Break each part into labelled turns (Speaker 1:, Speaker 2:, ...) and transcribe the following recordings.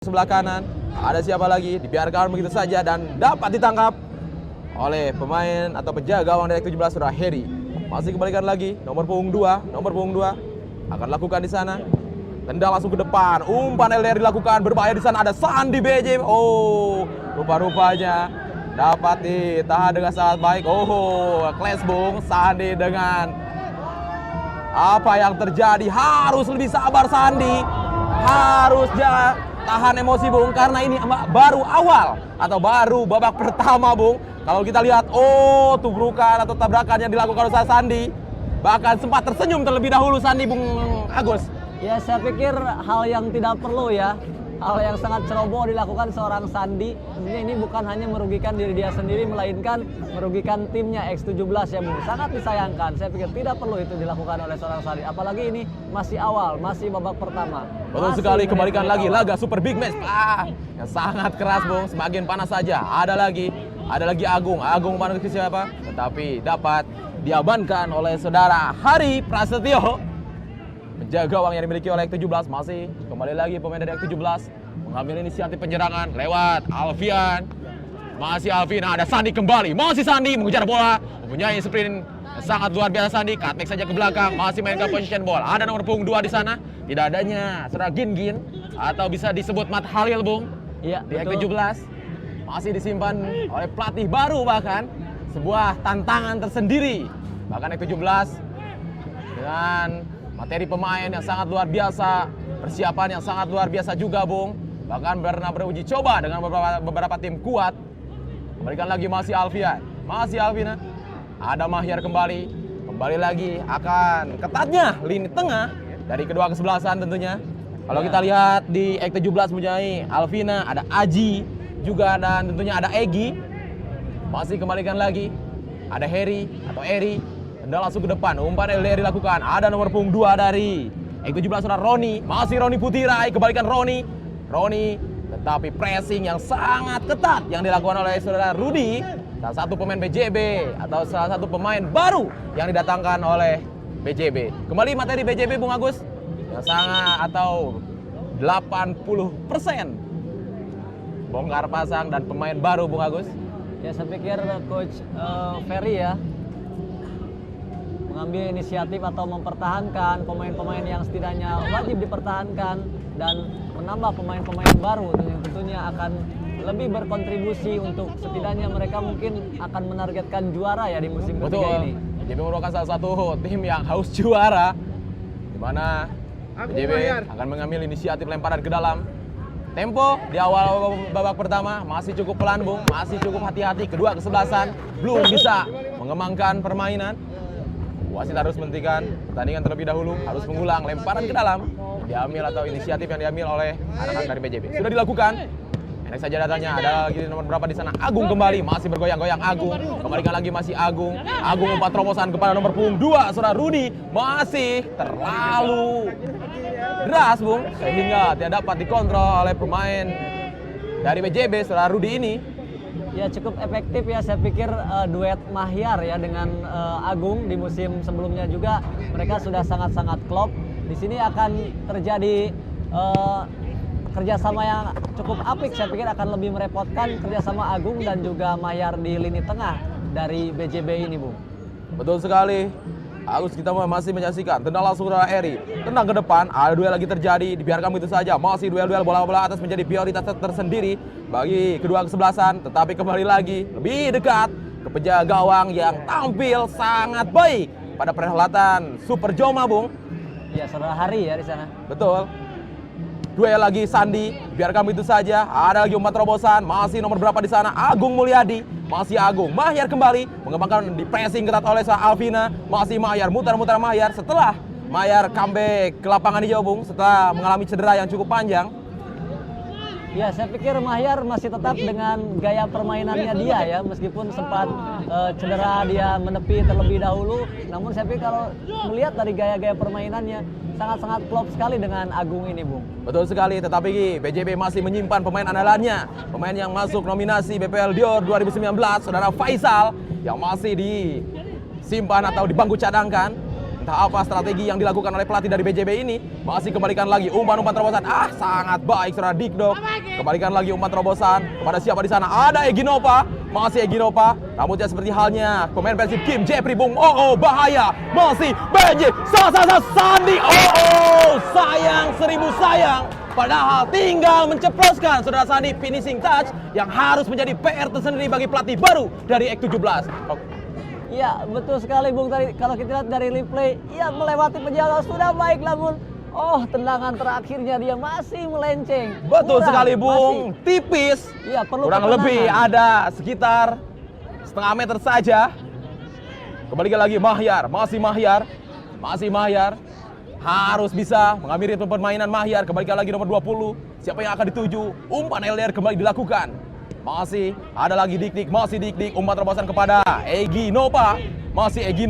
Speaker 1: Sebelah kanan, ada siapa lagi? Dibiarkan begitu saja dan dapat ditangkap oleh pemain atau penjaga gawang dari 17 saudara Heri. Masih kembalikan lagi, nomor punggung 2 akan lakukan di sana. Tendang langsung ke depan, umpan LDR dilakukan, berbahaya di sana ada Sandi BJ. Oh, rupa-rupanya dapat ditahan dengan sangat baik. Oh, clash bung, Sandi dengan apa yang terjadi, harus lebih sabar Sandi. Harus tahan emosi bung, karena ini baru awal atau baru babak pertama bung. Kalau kita lihat, oh tubrukan atau tabrakan yang dilakukan oleh Sandi, bahkan sempat tersenyum terlebih dahulu Sandi bung Agus.
Speaker 2: Ya saya pikir hal yang tidak perlu ya, hal yang sangat ceroboh dilakukan seorang Sandi. Tentunya ini bukan hanya merugikan diri dia sendiri, melainkan merugikan timnya X17 ya bung. Sangat disayangkan, saya pikir tidak perlu itu dilakukan oleh seorang Sandi. Apalagi ini masih awal, masih babak pertama.
Speaker 1: Betul sekali, kembalikan lagi laga super big match. Yang sangat keras bung, semakin panas saja. Ada lagi Agung mana ke siapa? Tetapi dapat diamankan oleh saudara Hari Prasetyo. Penjaga gawang yang dimiliki oleh X17, masih kembali lagi pemain dari X17 mengambil inisiatif penyerangan lewat Alfian. Masih Alvin, ada Sandi kembali, masih Sandi mengejar bola, mempunyai sprint sangat luar biasa Sandi, cutback saja ke belakang, masih mainkan position ball. Ada nomor punggung 2 di sana, tidak adanya saudara Gin atau bisa disebut Mat Halil bung.
Speaker 2: Iya,
Speaker 1: di X17 masih disimpan oleh pelatih baru, bahkan sebuah tantangan tersendiri. Bahkan X17 dengan materi pemain yang sangat luar biasa, persiapan yang sangat luar biasa juga bung. Bahkan pernah beruji coba dengan beberapa tim kuat. Kembalikan lagi masih Alfian, masih Alvina. Ada Mahyar kembali lagi akan ketatnya lini tengah dari kedua kesebelasan tentunya. Kalau kita lihat di X17 mempunyai Alvina, ada Aji juga, dan tentunya ada Egi. Masih kembalikan lagi, ada Heri atau Eri. Tendang langsung ke depan, umpan LDR dilakukan. Ada nomor punggung 2 dari X17 saudara Roni. Masih Roni Putirai, kembalikan Roni. Tetapi pressing yang sangat ketat yang dilakukan oleh saudara Rudi, salah satu pemain BJB atau salah satu pemain baru yang didatangkan oleh BJB. Kembali materi BJB Bung Agus, yang sangat atau 80% bongkar pasang dan pemain baru Bung Agus.
Speaker 2: Ya saya pikir Coach Ferry ya mengambil inisiatif atau mempertahankan pemain-pemain yang setidaknya wajib dipertahankan dan menambah pemain-pemain baru yang tentunya akan lebih berkontribusi untuk setidaknya mereka mungkin akan menargetkan juara ya di musim ketiga ini.
Speaker 1: BJB merupakan salah satu tim yang haus juara, di mana BJB akan mengambil inisiatif lemparan ke dalam. Tempo di awal babak pertama masih cukup pelan bung, masih cukup hati-hati. Kedua kesebelasan belum bisa mengembangkan permainan. Wasit harus menghentikan pertandingan terlebih dahulu, harus mengulang lemparan ke dalam diambil atau inisiatif yang diambil oleh anak-anak dari BJB. Sudah dilakukan. Enak saja datanya. Ada lagi nomor berapa di sana? Agung kembali, masih bergoyang-goyang Agung. Kembalikan lagi masih Agung. Agung umpan terobosan kepada nomor punggung 2 saudara Rudi, masih terlalu deras bung, sehingga tidak dapat dikontrol oleh pemain dari BJB saudara Rudi ini.
Speaker 2: Ya cukup efektif ya, saya pikir duet Mahyar ya dengan Agung di musim sebelumnya juga mereka sudah sangat-sangat klop. Di sini akan terjadi kerjasama yang cukup apik, saya pikir akan lebih merepotkan kerjasama Agung dan juga Mahyar di lini tengah dari BJB ini bung.
Speaker 1: Betul sekali. Agus, kita masih menyaksikan tendang langsung dari Eri, tendang ke depan, ada duel lagi terjadi, dibiarkan begitu saja, masih duel-duel bola-bola atas menjadi prioritas tersendiri bagi kedua kesebelasan. Tetapi kembali lagi lebih dekat ke penjaga gawang yang tampil sangat baik pada perhelatan Super Joma bung.
Speaker 2: Ya saudara Hari ya di sana.
Speaker 1: Betul. Duel lagi Sandi, biarkan begitu saja. Ada lagi umpan terobosan, masih nomor berapa di sana? Agung Mulyadi, masih Agung. Mahyar kembali, mengembangkan di pressing ketat oleh Alvina. Masih Mahyar, mutar-mutar Mahyar. Setelah Mahyar comeback ke lapangan hijau bung, setelah mengalami cedera yang cukup panjang.
Speaker 2: Ya saya pikir Mahyar masih tetap dengan gaya permainannya dia ya, meskipun sempat cedera dia menepi terlebih dahulu. Namun saya pikir kalau melihat dari gaya-gaya permainannya sangat-sangat klop sekali dengan Agung ini bung.
Speaker 1: Betul sekali, tetapi BJB masih menyimpan pemain andalannya, pemain yang masuk nominasi BPL Dior 2019, saudara Faisal, yang masih disimpan atau di bangku cadangkan. Entah apa strategi yang dilakukan oleh pelatih dari BJB ini. Masih kembalikan lagi umpan-umpan terobosan. Sangat baik saudara Dikdok. Kembalikan lagi umpan terobosan kepada siapa di sana? Ada Egy Nova. Masih Egy Nova. Rambutnya seperti halnya pemain Persib Kim Jepri Bung. Bahaya. Masih BJ. Sandi. Sayang, seribu sayang. Padahal tinggal menceploskan saudara Sandi finishing touch yang harus menjadi PR tersendiri bagi pelatih baru dari X17.
Speaker 2: Iya, betul sekali Bung. Tadi kalau kita lihat dari replay, iya melewati penjaga sudah baik, namun tendangan terakhirnya dia masih melenceng.
Speaker 1: Betul
Speaker 2: Kurang,
Speaker 1: masih Bung,
Speaker 2: masih.
Speaker 1: tipis.
Speaker 2: Iya, perlu
Speaker 1: kurang
Speaker 2: ketenangan.
Speaker 1: lebih ada sekitar setengah meter saja. Kembali lagi Mahyar, masih Mahyar. Harus bisa mengambil ritme permainan Mahyar. Kembalikan lagi nomor 20. Siapa yang akan dituju? Umpan LDR kembali dilakukan. Masih ada lagi Dik-Dik. Umpan terobosan kepada Egy Nova. Masih Egy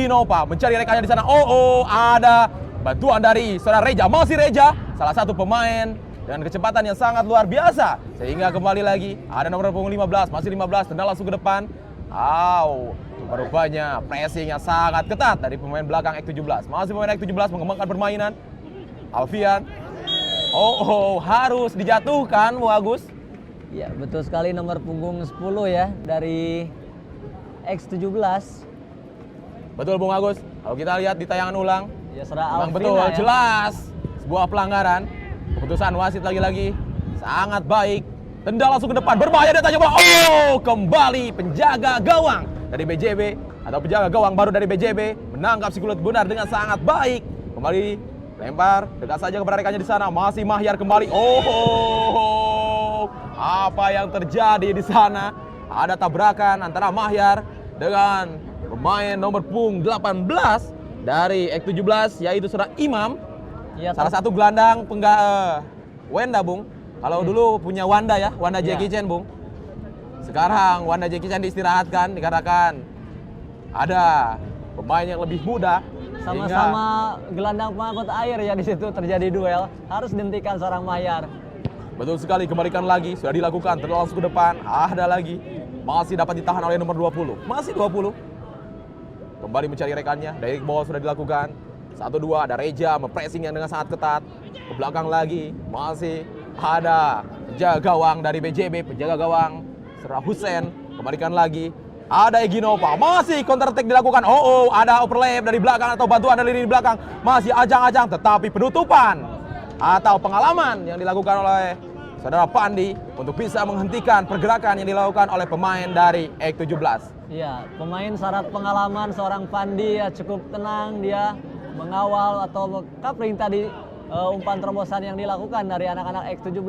Speaker 1: Nova mencari rekannya di sana. Ada bantuan dari saudara Reja. Masih Reja, salah satu pemain dengan kecepatan yang sangat luar biasa. Sehingga kembali lagi ada nomor punggung 15. Masih 15, tendang langsung ke depan. Rupanya pressing yang sangat ketat dari pemain belakang X17. Masih pemain X17 mengembangkan permainan. Alfian. Harus dijatuhkan, Bu Agus.
Speaker 2: Ya, betul sekali nomor punggung 10 ya dari X17.
Speaker 1: Betul Bung Agus. Kalau kita lihat di tayangan ulang,
Speaker 2: Ya, saudara
Speaker 1: memang
Speaker 2: Alfrina,
Speaker 1: betul
Speaker 2: ya.
Speaker 1: jelas sebuah pelanggaran. Keputusan wasit lagi-lagi sangat baik. Tendang langsung ke depan, berbahaya dia tanya bola. Kembali penjaga gawang dari BJB atau penjaga gawang baru dari BJB menangkap si kulit benar dengan sangat baik. Kembali lempar dekat saja kepada rekannya di sana. Masih Mahyar kembali. Apa yang terjadi di sana? Ada tabrakan antara Mahyar dengan pemain nomor punggung 18 dari X17 yaitu saudara Imam.
Speaker 2: Ya,
Speaker 1: Salah satu gelandang Wenda Bung. Kalau dulu punya Wanda ya, Wanda
Speaker 2: Ya.
Speaker 1: Jackie Chan Bung. Sekarang Wanda Jackie Chan diistirahatkan dikarenakan ada pemain yang lebih muda.
Speaker 2: sama-sama gelandang pengangkut air ya, di situ terjadi duel. Harus dihentikan seorang Mahyar.
Speaker 1: Betul sekali, kembalikan lagi. Sudah dilakukan, terus langsung ke depan. Ada lagi. Masih dapat ditahan oleh nomor 20. Masih 20. Kembali mencari rekannya. Dari bawah sudah dilakukan. 1-2, ada Reja mempressing yang dengan sangat ketat. Ke belakang lagi. Masih ada penjaga gawang dari BJB. Penjaga gawang Serah Hussein. Kembalikan lagi. Ada Egy Nova. Masih counter attack dilakukan. Ada overlap dari belakang atau bantuan dari lini belakang. Masih ajang-ajang, tetapi penutupan atau pengalaman yang dilakukan oleh saudara Pandi untuk bisa menghentikan pergerakan yang dilakukan oleh pemain dari X17.
Speaker 2: Iya, pemain syarat pengalaman seorang Pandi ya, cukup tenang dia mengawal atau covering tadi umpan terobosan yang dilakukan dari anak-anak X17.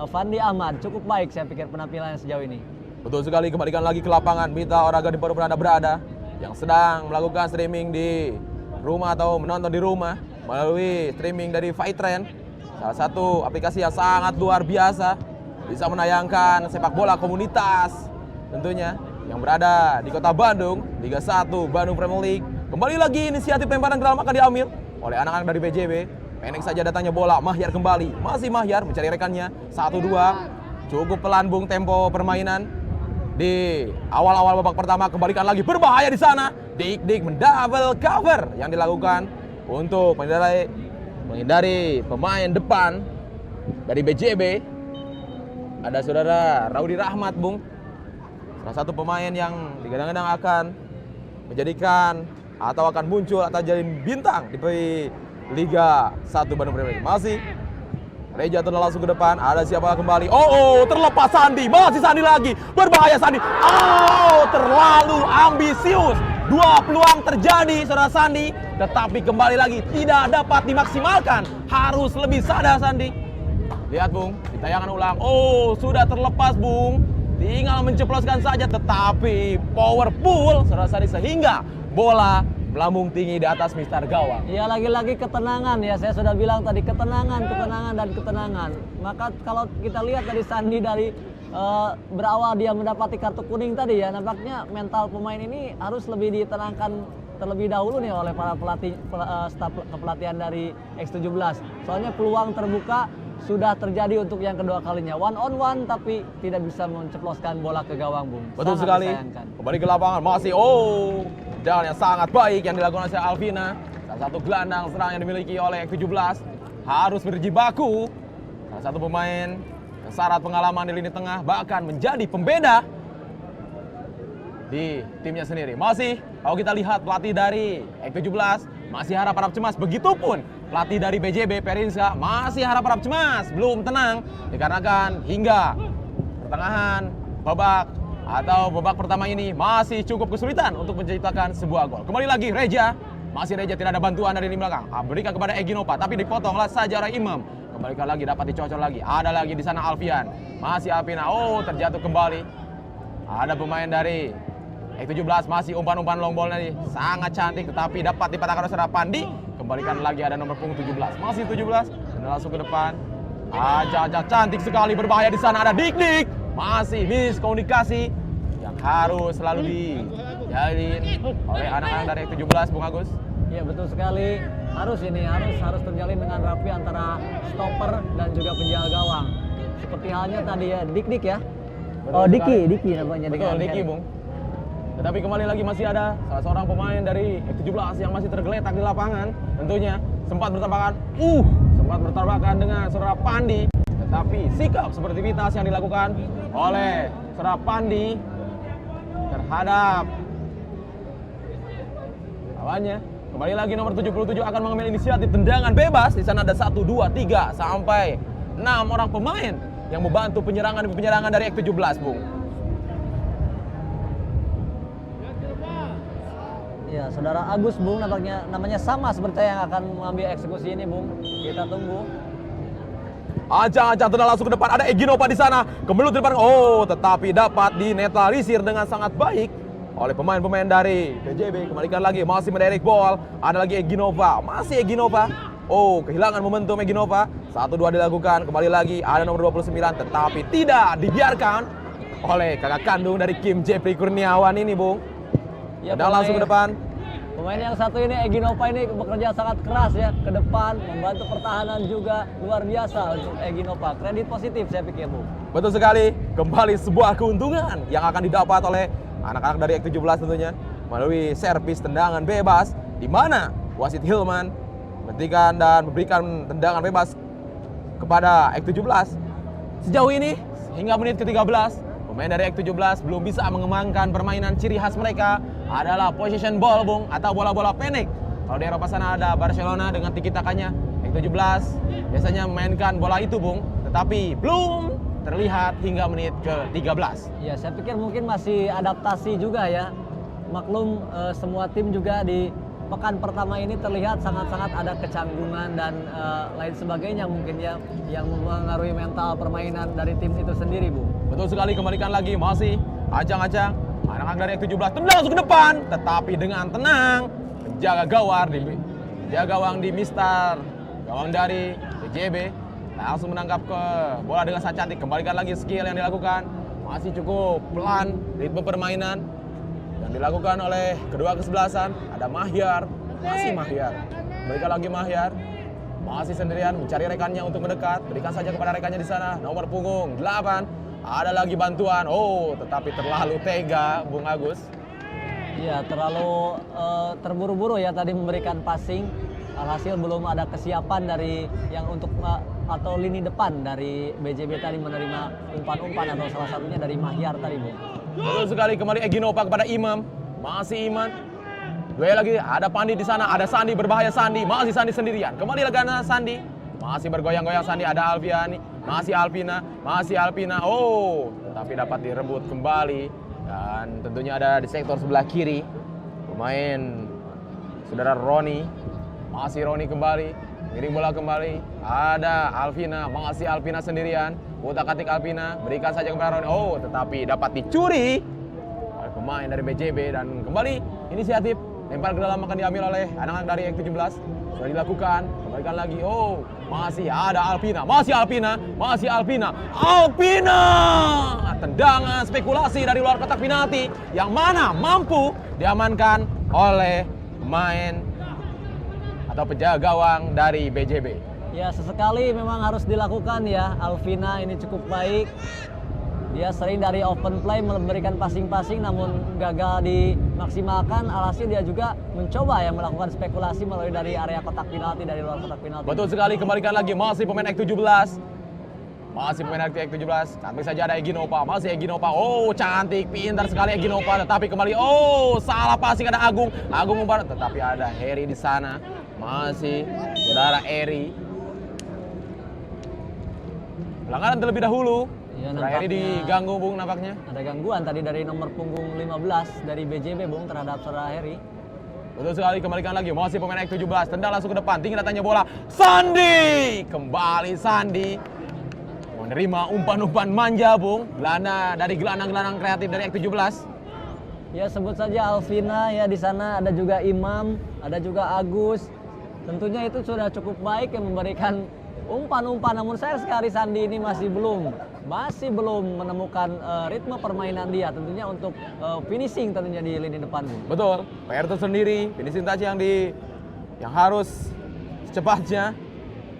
Speaker 2: Fandi Ahmad cukup baik saya pikir penampilannya sejauh ini.
Speaker 1: Betul sekali, kembalikan lagi ke lapangan. Mitra olahraga di Anda berada yang sedang melakukan streaming di rumah atau menonton di rumah melalui streaming dari Fightrend, salah satu aplikasi yang sangat luar biasa, bisa menayangkan sepak bola komunitas tentunya yang berada di kota Bandung, Liga 1 Bandung Premier League. Kembali lagi inisiatif lemparan ke dalam akan diambil oleh anak-anak dari BJB. Pendek saja datangnya bola, Mahyar kembali. Masih Mahyar mencari rekannya. 1-2. Cukup pelan Bung tempo permainan di awal-awal babak pertama. Kembalikan lagi, berbahaya di sana. Dik-Dik mendouble cover yang dilakukan untuk menghindari pemain depan dari BJB. Ada saudara Raudi Rahmat Bung, salah satu pemain yang digadang-gadang akan menjadikan atau akan muncul atau jadi bintang di Liga 1 Bandung Premier League. Masih Reja tendang langsung ke depan. Ada siapa kembali? Terlepas Sandi. Masih Sandi lagi. Berbahaya Sandi. Terlalu ambisius. Dua peluang terjadi saudara Sandi, tetapi kembali lagi tidak dapat dimaksimalkan. Harus lebih sadar Sandi. Lihat Bung, di tayangan ulang. Sudah terlepas Bung. Tinggal menceploskan saja, tetapi powerful saudara Sandi sehingga bola melambung tinggi di atas mistar gawang.
Speaker 2: Ya, lagi-lagi ketenangan ya, saya sudah bilang tadi ketenangan dan ketenangan. Maka kalau kita lihat dari Sandi dari berawal dia mendapati kartu kuning tadi ya, nampaknya mental pemain ini harus lebih ditenangkan terlebih dahulu nih oleh para pelatih staf kepelatihan dari X17. Soalnya peluang terbuka sudah terjadi untuk yang kedua kalinya, 1-on-1 tapi tidak bisa menceploskan bola ke gawang Bung.
Speaker 1: Betul
Speaker 2: Sangat
Speaker 1: sekali.
Speaker 2: disayangkan.
Speaker 1: Kembali ke lapangan masih Tendangan yang sangat baik yang dilakukan oleh Alvina. Salah satu gelandang serang yang dimiliki oleh X17 harus berjibaku. Salah satu pemain yang syarat pengalaman di lini tengah, bahkan menjadi pembeda di timnya sendiri. Masih kalau kita lihat pelatih dari X17 masih harap-harap cemas. Begitupun pelatih dari BJB Perinska masih harap-harap cemas, belum tenang dikarenakan hingga pertengahan babak pertama ini masih cukup kesulitan untuk menciptakan sebuah gol. Kembali lagi Reja, masih Reja tidak ada bantuan dari lini belakang. Berikan kepada Eginova tapi dipotonglah saja oleh Imam. Kembalikan lagi, dapat dicocol lagi. Ada lagi di sana Alfian. Masih Alvina. Oh, terjatuh kembali. Ada pemain dari X17 masih umpan-umpan long ball nih. Sangat cantik tetapi dapat dipatahkan oleh Serapandi. Kembalikan lagi ada nomor punggung 17. Masih 17 dan langsung ke depan. Aja cantik sekali, berbahaya di sana ada Dik. Masih miskomunikasi yang harus selalu dijalin oleh anak-anak dari X17, Bung Agus.
Speaker 2: Iya betul sekali. Harus terjalin dengan rapi antara stopper dan juga penjaga gawang. Seperti halnya tadi ya Dik ya.
Speaker 1: Betul
Speaker 2: Diki namanya.
Speaker 1: Betul, Diki, Bung. Tetapi kembali lagi masih ada salah seorang pemain dari X17 yang masih tergeletak di lapangan. Tentunya sempat bertabrakan dengan Serapandi. Tetapi sikap sportivitas yang dilakukan oleh Serapandi terhadap lawannya. Kembali lagi nomor 77 akan mengambil inisiatif tendangan bebas. Di sana ada 1, 2, 3 sampai 6 orang pemain yang membantu penyerangan dari X17, Bung.
Speaker 2: Ya, Saudara Agus, Bung, namanya sama seperti yang akan mengambil eksekusi ini, Bung. Kita tunggu.
Speaker 1: Ancang-ancang tenang langsung ke depan, ada Eginova di sana. Kemelut di depan. Oh, tetapi dapat dinetralisir dengan sangat baik oleh pemain-pemain dari BJB. Kembalikan lagi, masih mendirect ball. Ada lagi Eginova, masih Eginova. Oh, kehilangan momentum Eginova. 1-2 dilakukan, kembali lagi ada nomor 29 tetapi tidak dibiarkan oleh kakak kandung dari Kim Jeffrey Kurniawan ini, Bung.
Speaker 2: Ya,
Speaker 1: dan langsung ke depan.
Speaker 2: Pemain yang satu ini, Eginova ini bekerja sangat keras ya ke depan, membantu pertahanan juga luar biasa untuk Eginova. Kredit positif saya pikir, Bu.
Speaker 1: Betul sekali, kembali sebuah keuntungan yang akan didapat oleh anak-anak dari X17 tentunya melalui servis tendangan bebas di mana wasit Hilman menghentikan dan memberikan tendangan bebas kepada X17. Sejauh ini hingga menit ke-13 pemain dari X17 belum bisa mengembangkan permainan ciri khas mereka adalah possession ball, Bung, atau bola-bola pendek. Kalau di Eropa sana ada Barcelona dengan tiki-takanya, X17 biasanya memainkan bola itu, Bung, tetapi belum terlihat hingga menit ke-13.
Speaker 2: Ya, saya pikir mungkin masih adaptasi juga ya. Maklum semua tim juga di pekan pertama ini terlihat sangat-sangat ada kecanggungan dan lain sebagainya mungkin ya yang mempengaruhi mental permainan dari tim itu sendiri, Bu.
Speaker 1: Betul sekali, kembalikan lagi, masih ancang-ancang anak-anak dari X17 tendang langsung ke depan, tetapi dengan tenang penjaga gawang di Mister gawang dari BJB langsung menangkap ke bola dengan sangat cantik. Kembalikan lagi skill yang dilakukan, masih cukup pelan ritme permainan yang dilakukan oleh kedua kesebelasan. Ada Mahyar, masih Mahyar, berikan lagi Mahyar, masih sendirian mencari rekannya untuk mendekat. Berikan saja kepada rekannya di sana, nomor punggung 8. Ada lagi bantuan. Oh, tetapi terlalu tega, Bung Agus.
Speaker 2: Iya, terlalu terburu-buru ya tadi memberikan passing. Alhasil belum ada kesiapan dari yang untuk atau lini depan dari BJB tadi menerima umpan-umpan atau salah satunya dari Mahyar tadi, Bu.
Speaker 1: Betul sekali, kembali Eginova kepada Imam. Masih Iman. Dua lagi, ada Pandi di sana, ada Sandi, berbahaya Sandi, masih Sandi sendirian. Kembali lagi ada Sandi. Masih bergoyang-goyang Sandi, ada Alfiani, masih Alpina. Oh, tetapi dapat direbut kembali. Dan tentunya ada di sektor sebelah kiri pemain saudara Roni. Masih Roni kembali, miring bola kembali. Ada Alvina, masih Alpina sendirian. Utak-atik Alpina, berikan saja kepada Roni. Oh, tetapi dapat dicuri oleh pemain dari BJB dan kembali inisiatif lempar ke dalam akan diambil oleh anak-anak dari X17. Sudah dilakukan, kembalikan lagi. Oh, masih ada Alpina, masih Alpina. Tendangan spekulasi dari luar kotak penalti yang mana mampu diamankan oleh pemain atau penjaga gawang dari BJB.
Speaker 2: Ya, sesekali memang harus dilakukan ya. Alvina ini cukup baik. Dia sering dari open play memberikan passing-passing namun gagal dimaksimalkan. Alhasil dia juga mencoba ya melakukan spekulasi melalui dari area kotak penalti, dari luar kotak penalti.
Speaker 1: Betul sekali, kembalikan lagi masih pemain X17. Masih pemain X17, cantik saja ada Egy Nova, masih Egy Nova. Oh, cantik, pintar sekali Egy Nova, tetapi kembali, oh, salah passing ada Agung umpan, tetapi ada Heri di sana. Masih saudara Eri. Pelanggaran terlebih dahulu.
Speaker 2: Ya,
Speaker 1: Heri diganggu, Bung, nampaknya.
Speaker 2: Ada gangguan tadi dari nomor punggung 15 dari BJB, Bung, terhadap saudara Heri.
Speaker 1: Betul sekali, kembalikan lagi, masih pemain X17, tendang langsung ke depan, tinggi datangnya bola. Sandi, kembali Sandi. Menerima umpan-umpan manja, Bung. Dari gelandang-gelandang kreatif dari X17.
Speaker 2: Ya, sebut saja Alvina ya, di sana ada juga Imam, ada juga Agus. Tentunya itu sudah cukup baik yang memberikan umpan-umpan, namun sayang sekali Sandi ini masih belum menemukan ritme permainan dia tentunya untuk finishing tentunya di lini depan.
Speaker 1: Betul, PR tersendiri, finishing touch yang harus secepatnya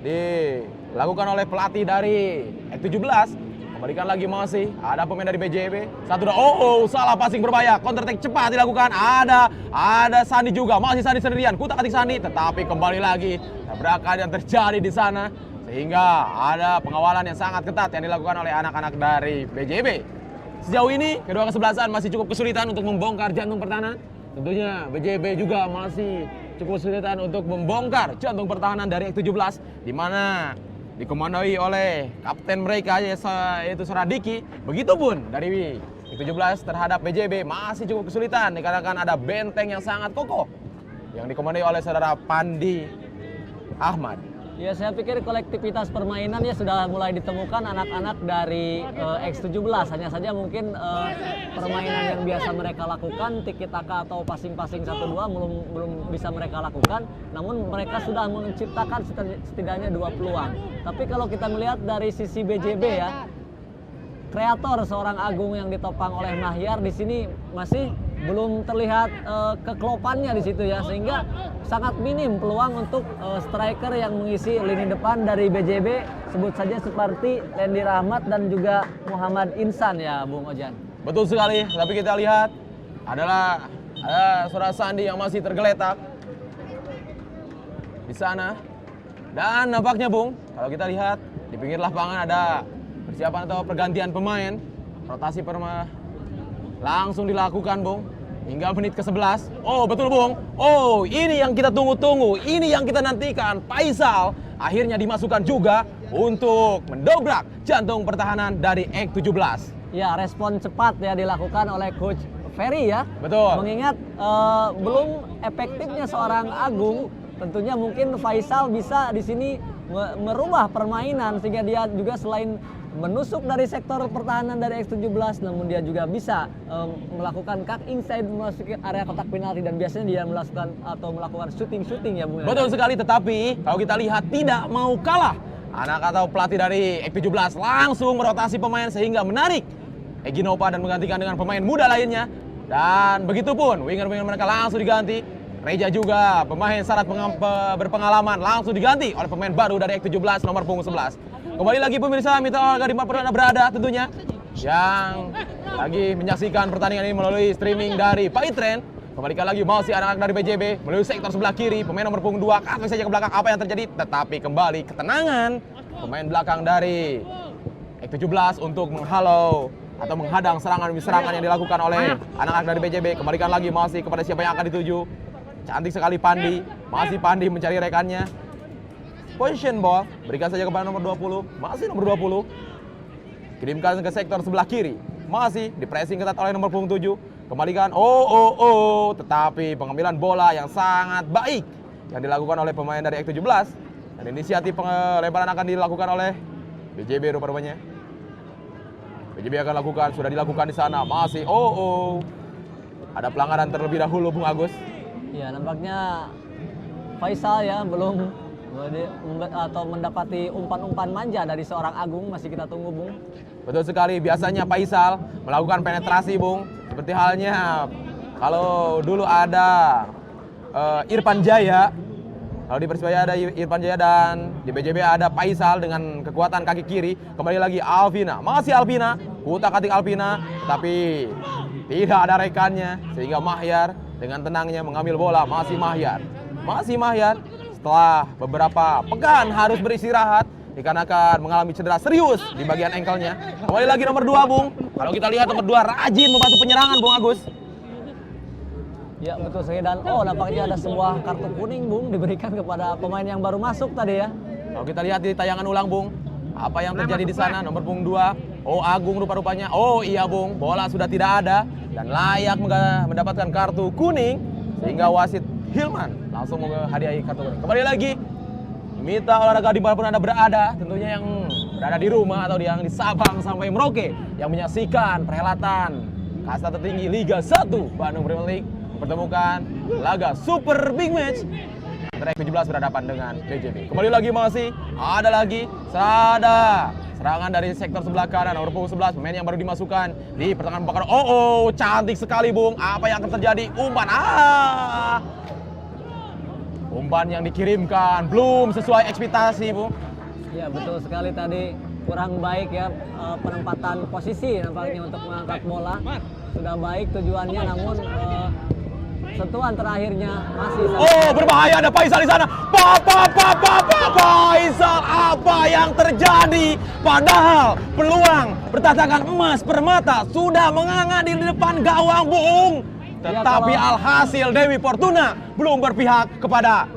Speaker 1: dilakukan oleh pelatih dari X17. Kembalikan lagi masih ada pemain dari BJB. Salah passing berbahaya. Counter attack cepat dilakukan. Ada Sandi juga. Masih Sandi sendirian. Kutak-atik Sandi, tetapi kembali lagi tabrakan yang terjadi di sana sehingga ada pengawalan yang sangat ketat yang dilakukan oleh anak-anak dari BJB. Sejauh ini kedua kesebelasan masih cukup kesulitan untuk membongkar jantung pertahanan. Tentunya BJB juga masih cukup kesulitan untuk membongkar jantung pertahanan dari X17 di mana dikomandoi oleh kapten mereka yaitu Soradiki. Begitupun dari X17 terhadap BJB masih cukup kesulitan dikarenakan ada benteng yang sangat kokoh yang dikomandoi oleh saudara Pandi Ahmad.
Speaker 2: Ya, saya pikir kolektivitas permainan ya sudah mulai ditemukan anak-anak dari X17. Hanya saja mungkin permainan yang biasa mereka lakukan, tiki taka atau passing-passing 1-2 belum bisa mereka lakukan. Namun mereka sudah menciptakan setidaknya 2 peluang. Tapi kalau kita melihat dari sisi BJB ya, kreator seorang Agung yang ditopang oleh Mahyar di sini masih belum terlihat kekelopannya di situ ya, sehingga sangat minim peluang untuk striker yang mengisi lini depan dari BJB, sebut saja seperti Lendi Rahmat dan juga Muhammad Insan ya, Bung Ojan.
Speaker 1: Betul sekali, tapi kita lihat ada saudara Sandi yang masih tergeletak di sana. Dan nampaknya, Bung, kalau kita lihat di pinggir lapangan ada persiapan atau pergantian pemain, rotasi langsung dilakukan, Bung, hingga menit ke-11. Oh, betul, Bung. Oh, ini yang kita tunggu-tunggu, ini yang kita nantikan. Faisal akhirnya dimasukkan juga untuk mendobrak jantung pertahanan dari X17.
Speaker 2: Ya, respon cepat ya dilakukan oleh Coach Ferry ya.
Speaker 1: Betul.
Speaker 2: Mengingat belum efektifnya seorang Agung, tentunya mungkin Faisal bisa di sini merubah permainan sehingga dia juga selain menusuk dari sektor pertahanan dari X17, namun dia juga bisa melakukan cut inside memasuki area kotak penalti dan biasanya dia melakukan shooting ya, Bung.
Speaker 1: Betul sekali, tetapi kalau kita lihat tidak mau kalah. Anak atau pelatih dari X17 langsung merotasi pemain sehingga menarik Egy Nova dan menggantikan dengan pemain muda lainnya. Dan begitupun winger-winger mereka langsung diganti. Reja juga pemain syarat berpengalaman langsung diganti oleh pemain baru dari X17 nomor punggung 11. Kembali lagi pemirsa Mitra Olahraga di mana berada tentunya yang lagi menyaksikan pertandingan ini melalui streaming dari Paitren. Kembalikan lagi masih anak-anak dari BJB melalui sektor sebelah kiri, pemain nomor punggung 2 kaki saja ke belakang, apa yang terjadi? Tetapi kembali ketenangan pemain belakang dari X17 untuk menghalau atau menghadang serangan yang dilakukan oleh anak-anak dari BJB. Kembalikan lagi masih kepada siapa yang akan dituju. Cantik sekali Pandi, masih Pandi mencari rekannya. Position ball, berikan saja kepada nomor 20, masih nomor 20. Kirimkan ke sektor sebelah kiri, masih di pressing ketat oleh nomor punggung 7. Kembalikan, tetapi pengambilan bola yang sangat baik yang dilakukan oleh pemain dari X17. Dan inisiatif pelemparan akan dilakukan oleh BJB rupanya. BJB akan lakukan, sudah dilakukan di sana, masih ada pelanggaran terlebih dahulu, Bung Agus.
Speaker 2: Ya, nampaknya Faisal ya belum atau mendapati umpan-umpan manja dari seorang Agung, masih kita tunggu, Bung.
Speaker 1: Betul sekali, biasanya Faisal melakukan penetrasi, Bung. Seperti halnya kalau dulu ada Irfan Jaya Kalau di Persibaya ada Irfan Jaya dan di BJB ada Faisal dengan kekuatan kaki kiri. Kembali lagi Alvina, masih Alvina, utak-atik Alvina, tapi tidak ada rekannya sehingga Mahyar dengan tenangnya mengambil bola. Masih Mahyar setelah beberapa pekan harus beristirahat dikarenakan mengalami cedera serius di bagian engkelnya. Kembali lagi nomor 2, Bung. Kalau kita lihat nomor 2 rajin membantu penyerangan, Bung Agus.
Speaker 2: Ya betul sekali, dan nampaknya ada sebuah kartu kuning, Bung, diberikan kepada pemain yang baru masuk tadi ya.
Speaker 1: Kalau kita lihat di tayangan ulang, Bung, apa yang terjadi di sana? Nomor punggung 2, Agung rupa-rupanya. Oh iya, Bung, bola sudah tidak ada dan layak mendapatkan kartu kuning sehingga wasit Hilman langsung menghadiahi kartu kuning. Kembali lagi, mitra olahraga dimanapun Anda berada, tentunya yang berada di rumah atau yang di Sabang sampai Merauke yang menyaksikan perhelatan kasta tertinggi Liga 1 Bandung Premier League mempertemukan laga Super Big Match antara 17 berhadapan dengan BJB. Kembali lagi masih ada serangan dari sektor sebelah kanan nomor punggung 11, pemain yang baru dimasukkan di pertengahan babak. Cantik sekali, Bung. Apa yang akan terjadi? Umpan yang dikirimkan belum sesuai ekspektasi, Bung.
Speaker 2: Ya betul sekali, tadi kurang baik ya penempatan posisi nampaknya untuk mengangkat bola. Sudah baik tujuannya, namun sentuhan terakhirnya masih
Speaker 1: berbahaya, ada Faisal di sana. Faisal, apa yang terjadi? Padahal peluang bertatakan emas permata sudah menganga di depan gawang, Bung. Tetapi alhasil Dewi Fortuna belum berpihak kepada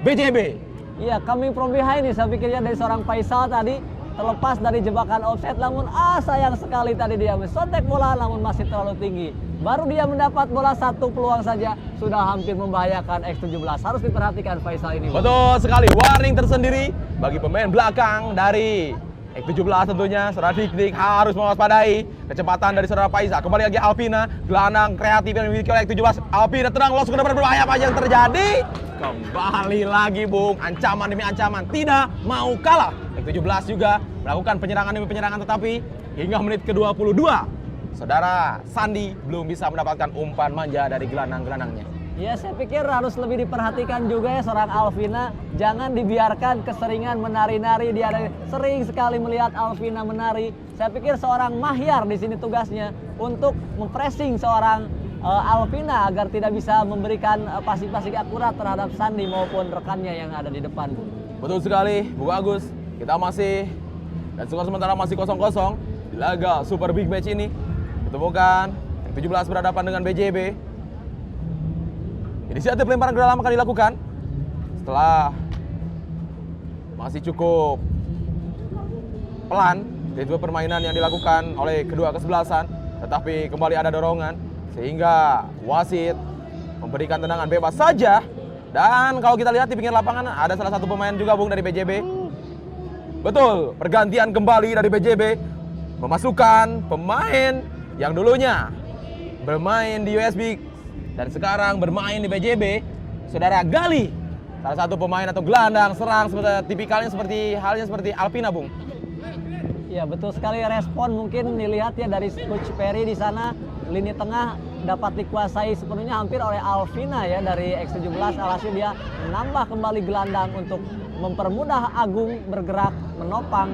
Speaker 1: BJB.
Speaker 2: Iya, kami from behind nih, saya pikirnya dari seorang Faisal tadi terlepas dari jebakan offset, namun sayang sekali tadi dia mensontek bola namun masih terlalu tinggi. Baru dia mendapat bola satu peluang saja sudah hampir membahayakan X17. Harus diperhatikan Faisal ini.
Speaker 1: Betul sekali, warning tersendiri bagi pemain belakang dari X17 tentunya. Saudara Dik harus mewaspadai kecepatan dari saudara Faisal. Kembali lagi Alvina, gelandang kreatif yang dimiliki oleh X17. Alvina tenang, lolos ke depan, berbahaya. Apa yang terjadi? Kembali lagi, Bung, ancaman demi ancaman, tidak mau kalah. X17 juga melakukan penyerangan demi penyerangan, tetapi hingga menit ke-22 saudara Sandi belum bisa mendapatkan umpan manja dari gelandang-gelandangnya.
Speaker 2: Ya, saya pikir harus lebih diperhatikan juga ya seorang Alvina. Jangan dibiarkan keseringan menari-nari. Dia sering sekali melihat Alvina menari. Saya pikir seorang Mahyar di sini tugasnya untuk mempressing seorang Alvina agar tidak bisa memberikan passing-passing akurat terhadap Sandi maupun rekannya yang ada di depan.
Speaker 1: Betul sekali, Bung Agus. Kita masih dan skor sementara masih 0-0 di laga Super Big Match ini. Ditemukan X17 berhadapan dengan BJB. Inisiatif lemparan ke dalam akan dilakukan setelah masih cukup pelan ritme permainan yang dilakukan oleh kedua kesebelasan, tetapi kembali ada dorongan sehingga wasit memberikan tendangan bebas saja. Dan kalau kita lihat di pinggir lapangan ada salah satu pemain juga, Bung, dari BJB. Betul, pergantian kembali dari BJB memasukkan pemain yang dulunya bermain di USB dan sekarang bermain di BJB, saudara Gali, salah satu pemain atau gelandang serang tipikalnya halnya seperti Alvina, Bung.
Speaker 2: Ya betul sekali, respon mungkin dilihat ya dari Coach Perry di sana, lini tengah dapat dikuasai sepenuhnya hampir oleh Alvina ya dari X17. Alhasil dia menambah kembali gelandang untuk mempermudah Agung bergerak menopang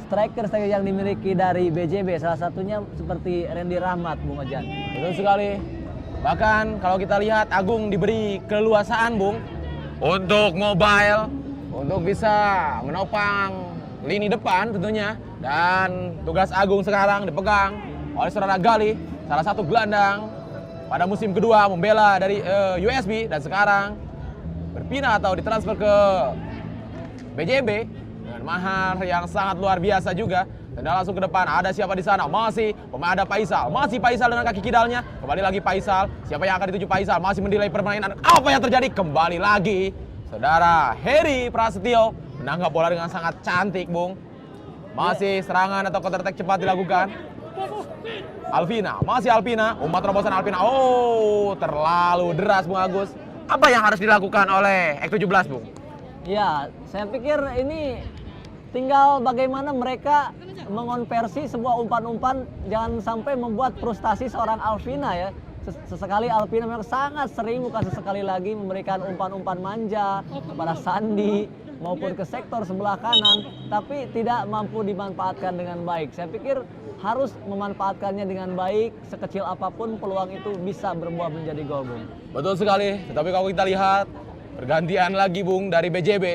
Speaker 2: striker yang dimiliki dari BJB, salah satunya seperti Randy Rahmat, Bung Ojan.
Speaker 1: Betul sekali. Bahkan kalau kita lihat Agung diberi keleluasaan, Bung, untuk mobile, untuk bisa menopang lini depan tentunya. Dan tugas Agung sekarang dipegang oleh saudara Gali, salah satu gelandang pada musim kedua membela dari USB dan sekarang berpindah atau ditransfer ke BJB dengan mahar yang sangat luar biasa juga. Dan langsung ke depan, ada siapa di sana? Masih pemain, ada Faisal. Masih Faisal dengan kaki kidalnya. Kembali lagi Faisal. Siapa yang akan dituju Faisal? Masih mendelay permainan. Apa yang terjadi? Kembali lagi saudara Heri Prasetyo menangkap bola dengan sangat cantik, Bung. Masih serangan atau counter attack cepat dilakukan. Alvina, masih Alvina. Umpan terobosan Alvina. Terlalu deras, Bung Agus. Apa yang harus dilakukan oleh X17, Bung?
Speaker 2: Ya, saya pikir ini tinggal bagaimana mereka mengonversi sebuah umpan-umpan, jangan sampai membuat frustasi seorang Alvina ya. sesekali Alpina memang sangat sering, bukan sesekali lagi, memberikan umpan-umpan manja kepada Sandi maupun ke sektor sebelah kanan, tapi tidak mampu dimanfaatkan dengan baik. Saya pikir harus memanfaatkannya dengan baik, sekecil apapun peluang itu bisa berbuah menjadi gol, Bung.
Speaker 1: Betul sekali, tetapi kalau kita lihat pergantian lagi Bung dari BJB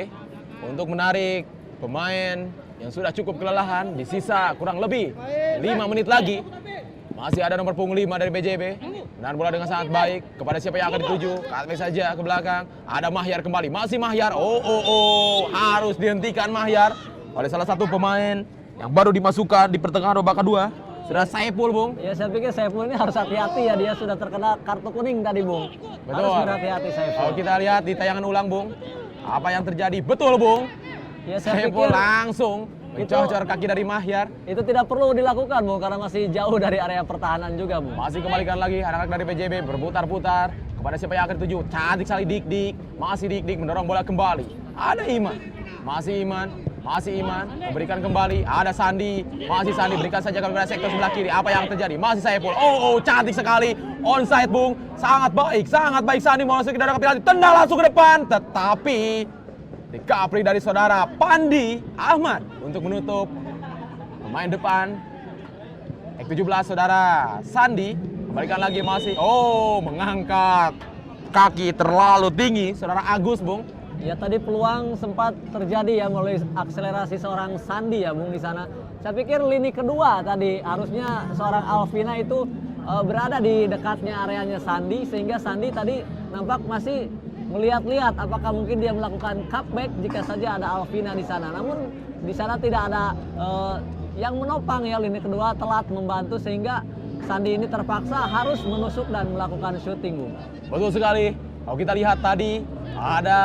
Speaker 1: untuk menarik pemain yang sudah cukup kelelahan di sisa kurang lebih 5 menit lagi. Masih ada nomor punggung 5 dari BJB. Dan bola dengan sangat baik kepada siapa yang akan dituju. Kali saja ke belakang. Ada Mahyar kembali. Masih Mahyar. Harus dihentikan Mahyar oleh salah satu pemain yang baru dimasukkan di pertengahan babak kedua. Sudah Saiful, Bung.
Speaker 2: Ya, saya pikir Saiful ini harus hati-hati ya. Dia sudah terkena kartu kuning tadi, Bung.
Speaker 1: Betul.
Speaker 2: Harus berhati-hati Saiful.
Speaker 1: Kalau kita lihat di tayangan ulang, Bung, apa yang terjadi? Betul, Bung.
Speaker 2: Ya, saya
Speaker 1: Saiful
Speaker 2: pikir
Speaker 1: langsung mencocor kaki dari Mahyar.
Speaker 2: itu tidak perlu dilakukan, Bung, karena masih jauh dari area pertahanan juga, Bung.
Speaker 1: Masih kembalikan lagi anak-anak dari PJB berputar-putar kepada siapa yang akan dituju. Cantik sekali Dik-Dik. Masih Dik-Dik mendorong bola kembali. Ada Iman. Masih Iman. Masih Iman memberikan kembali. Ada Sandi. Masih Sandi berikan saja kepada sektor sebelah kiri. Apa yang terjadi? Masih Saiful. Cantik sekali. Onside, Bung. Sangat baik Sandi mau masuk ke dalam penalti. Tendang langsung ke depan. Tetapi dikapri dari saudara Pandi Ahmad untuk menutup pemain depan X17 saudara Sandi. Kembalikan lagi masih mengangkat kaki terlalu tinggi saudara Agus, Bung.
Speaker 2: Ya, tadi peluang sempat terjadi ya melalui akselerasi seorang Sandi ya, Bung, di sana. Saya pikir lini kedua tadi harusnya seorang Alvina itu berada di dekatnya areanya Sandi, sehingga Sandi tadi nampak masih melihat-lihat apakah mungkin dia melakukan cutback jika saja ada Alvina di sana. Namun di sana tidak ada yang menopang ya, lini kedua telat membantu sehingga Sandi ini terpaksa harus menusuk dan melakukan syuting, Bung.
Speaker 1: Betul sekali. Kalau kita lihat tadi ada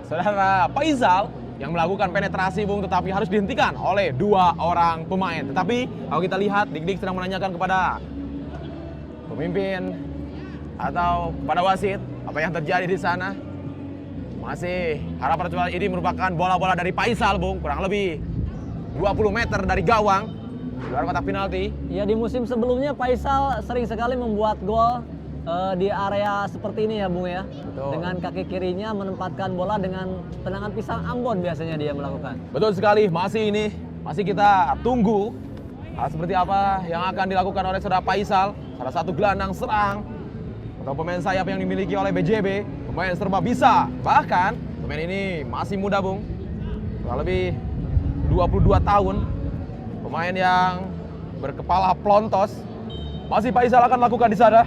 Speaker 1: saudara Faisal yang melakukan penetrasi, Bung, tetapi harus dihentikan oleh 2 orang pemain. Tetapi kalau kita lihat Dik-Dik sedang menanyakan kepada pemimpin atau pada wasit apa yang terjadi di sana. Masih harapan coba ini merupakan bola-bola dari Faisal, Bung, kurang lebih 20 meter dari gawang luar kotak penalti.
Speaker 2: Ya, di musim sebelumnya Faisal sering sekali membuat gol di area seperti ini ya, Bung ya.
Speaker 1: Betul.
Speaker 2: Dengan kaki kirinya menempatkan bola dengan tendangan pisang Ambon biasanya dia melakukan.
Speaker 1: Betul sekali. Masih kita tunggu seperti apa yang akan dilakukan oleh saudara Faisal, salah satu gelandang serang atau pemain sayap yang dimiliki oleh BJB, pemain serba bisa. Bahkan pemain ini masih muda, Bung, kurang lebih 22 tahun, pemain yang berkepala plontos. Masih Faisal akan lakukan di sana.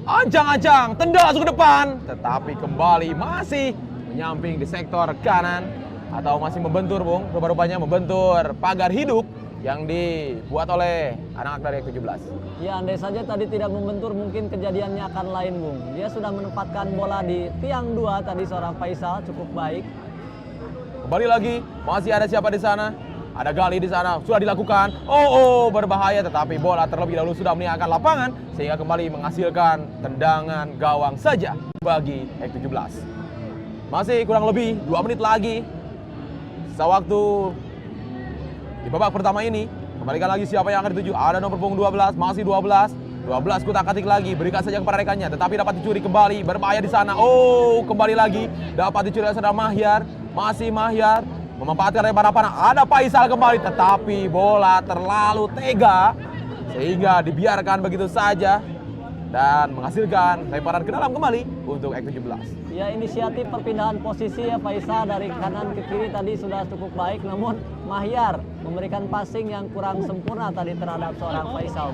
Speaker 1: Ancang-ancang, tendang langsung ke depan, tetapi kembali masih menyamping di sektor kanan atau masih membentur, Bung, rupa-rupanya membentur pagar hidup yang dibuat oleh anak dari X17.
Speaker 2: Ya, andai saja tadi tidak membentur mungkin kejadiannya akan lain, Bung. Dia sudah menempatkan bola di tiang 2 tadi seorang Faisal cukup baik.
Speaker 1: Kembali lagi, masih ada siapa di sana? Ada Gali di sana, sudah dilakukan. Berbahaya, tetapi bola terlebih dahulu sudah meninggalkan lapangan sehingga kembali menghasilkan tendangan gawang saja bagi X17. Masih kurang lebih 2 menit lagi sisa waktu di babak pertama ini. Kembalikan lagi siapa yang akan dituju. Ada nomor punggung 12, masih 12 kutak-katik lagi, berikan saja kepada rekannya, tetapi dapat dicuri kembali, berbahaya di sana. Kembali lagi dapat dicuri oleh saudara Mahyar. Masih Mahyar memanfaatkan lemparan panah. Ada Faisal kembali, tetapi bola terlalu tega sehingga dibiarkan begitu saja dan menghasilkan lemparan ke dalam kembali untuk X17.
Speaker 2: Ya, inisiatif perpindahan posisi ya Faisal dari kanan ke kiri tadi sudah cukup baik, namun Mahyar memberikan passing yang kurang sempurna tadi terhadap seorang Faisal.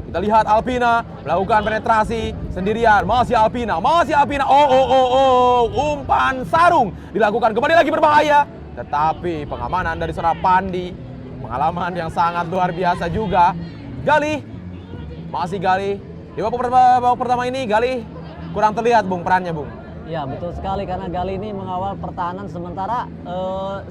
Speaker 1: Kita lihat Alpina melakukan penetrasi sendirian. Masih Alpina. Umpan sarung dilakukan, kembali lagi berbahaya. Tetapi pengamanan dari seorang Pandi, pengalaman yang sangat luar biasa juga. Gali, masih Gali. Di babak pertama ini Gali kurang terlihat, Bung, perannya, Bung.
Speaker 2: Ya, betul sekali, karena Gali ini mengawal pertahanan, sementara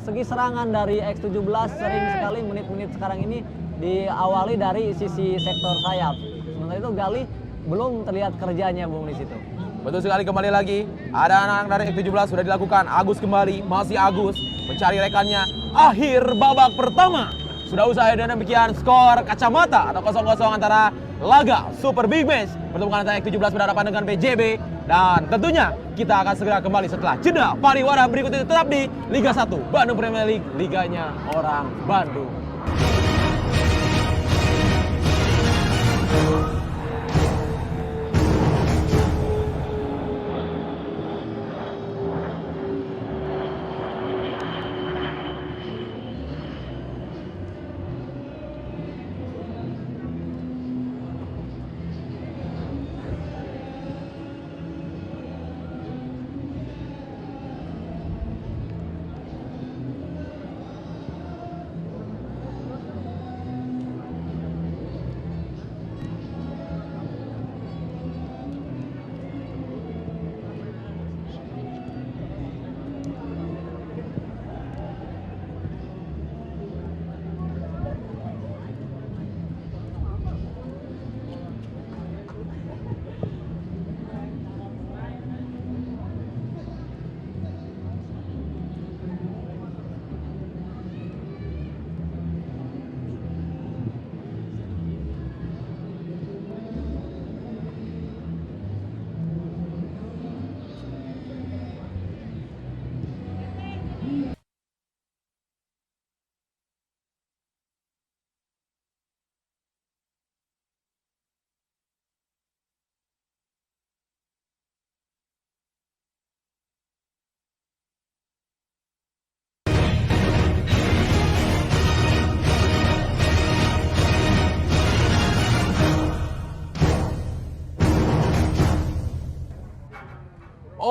Speaker 2: segi serangan dari X17 sering sekali menit-menit sekarang ini diawali dari sisi sektor sayap. Sementara itu Gali belum terlihat kerjanya, Bung, di situ.
Speaker 1: Betul sekali, kembali lagi. Ada anak-anak dari X17 sudah dilakukan. Agus kembali, masih Agus mencari rekannya. Akhir babak pertama sudah usai, dan demikian skor kacamata atau 0-0 antara laga Super Big Match pertemuan antara X17 berhadapan dengan BJB. Dan tentunya kita akan segera kembali setelah jeda pariwara berikut itu, tetap di Liga 1 Bandung Premier League, liganya orang Bandung.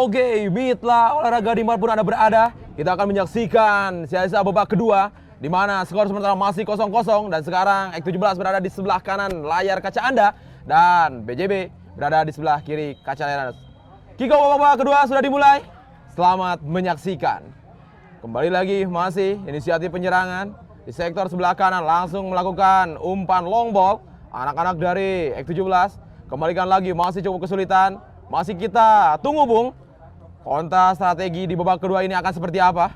Speaker 1: Oke, Mitra olahraga dimanapun Anda berada, kita akan menyaksikan sisa babak kedua di mana skor sementara masih 0-0 dan sekarang X17 berada di sebelah kanan layar kaca Anda dan BJB berada di sebelah kiri kaca layar. Kick off babak kedua sudah dimulai. Selamat menyaksikan. Kembali lagi masih inisiatif penyerangan di sektor sebelah kanan, langsung melakukan umpan long ball anak-anak dari X17. Kembalikan lagi, masih cukup kesulitan. Masih kita tunggu, Bung. Kontra strategi di babak kedua ini akan seperti apa?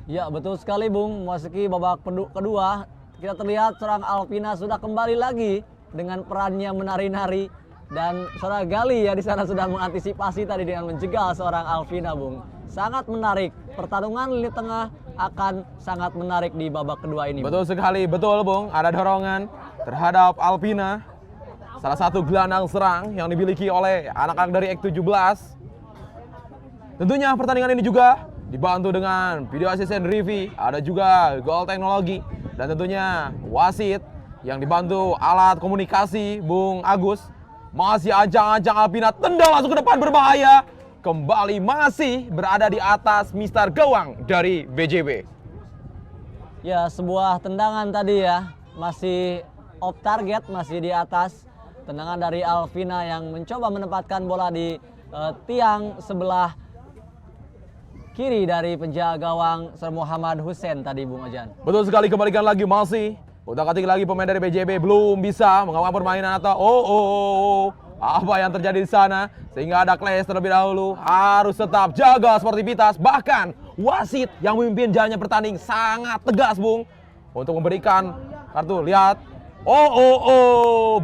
Speaker 2: Ya, betul sekali, Bung. Memasuki babak kedua, kita terlihat seorang Alvina sudah kembali lagi dengan perannya menari-nari, dan saudara Gali ya di sana sudah mengantisipasi tadi dengan menjegal seorang Alvina, Bung. Sangat menarik. Pertarungan lini tengah akan sangat menarik di babak kedua ini.
Speaker 1: Betul sekali, betul, Bung. Ada dorongan terhadap Alvina, salah satu gelandang serang yang dimiliki oleh anak-anak dari X17. Tentunya pertandingan ini juga dibantu dengan video assistant review, ada juga goal teknologi, dan tentunya wasit yang dibantu alat komunikasi Bung Agus. Masih ancang-ancang Alvina, tendang langsung ke depan, berbahaya. Kembali masih berada di atas Mister Gawang dari BJB.
Speaker 2: Ya, sebuah tendangan tadi ya, masih off target, masih di atas. Tendangan dari Alvina yang mencoba menempatkan bola di tiang sebelah kiri dari penjaga gawang Sir Muhammad Hussein tadi, Bung Ojan.
Speaker 1: Betul sekali, kembalikan lagi masih utak-atik lagi pemain dari BJB belum bisa mengawal permainan atau apa yang terjadi di sana sehingga ada clash terlebih dahulu. Harus tetap jaga sportivitas, bahkan wasit yang memimpin jalannya pertanding sangat tegas, Bung, untuk memberikan kartu. Lihat,